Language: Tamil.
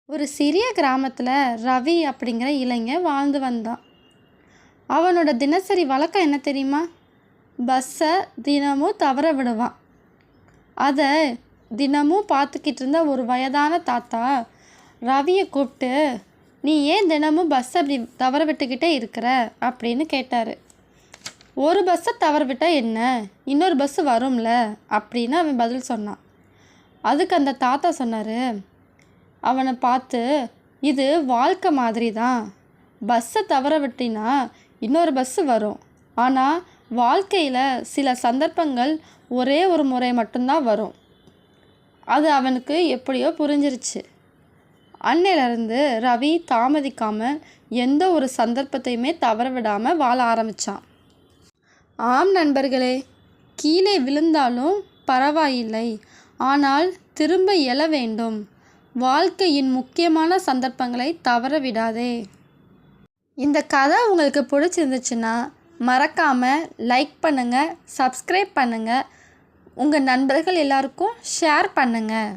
ஒரு சிறிய கிராமத்தில் ரவி அப்படிங்கிற இளைஞன் வாழ்ந்து வந்தான். அவனோட தினசரி வழக்கம் என்ன தெரியுமா? பஸ்ஸை தினமும் தவற விடுவான். அதை தினமும் பார்த்துக்கிட்டு இருந்த ஒரு வயதான தாத்தா ரவியை கூப்பிட்டு, நீ ஏன் தினமும் பஸ்ஸை அப்படி தவற விட்டுக்கிட்டே இருக்கிற அப்படின்னு கேட்டார். ஒரு பஸ்ஸை தவற விட்டால் என்ன, இன்னொரு பஸ்ஸு வரும்ல அப்படின்னு அவன் பதில் சொன்னான். அதுக்கு அந்த தாத்தா சொன்னார், அவனை பார்த்து, இது வாழ்க்கை மாதிரி தான். பஸ்ஸை தவற விட்டினா இன்னொரு பஸ்ஸு வரும். ஆனால் வாழ்க்கையில் சில சந்தர்ப்பங்கள் ஒரே ஒரு முறை மட்டும்தான் வரும். அது அவனுக்கு எப்படியோ புரிஞ்சிருச்சு. அன்னையிலேருந்து ரவி தாமதிக்காமல் எந்த ஒரு சந்தர்ப்பத்தையுமே தவற விடாமல் வாழ ஆரம்பித்தான். ஆம் நண்பர்களே, கீழே விழுந்தாலும் பரவாயில்லை, ஆனால் திரும்ப எழ வேண்டும். வாழ்க்கையின் முக்கியமான சந்தர்ப்பங்களை தவற விடாதே. இந்த கதை உங்களுக்கு பிடிச்சிருந்துச்சுன்னா மறக்காமல் லைக் பண்ணுங்கள், சப்ஸ்கிரைப் பண்ணுங்கள், உங்கள் நண்பர்கள் எல்லாருக்கும் ஷேர் பண்ணுங்கள்.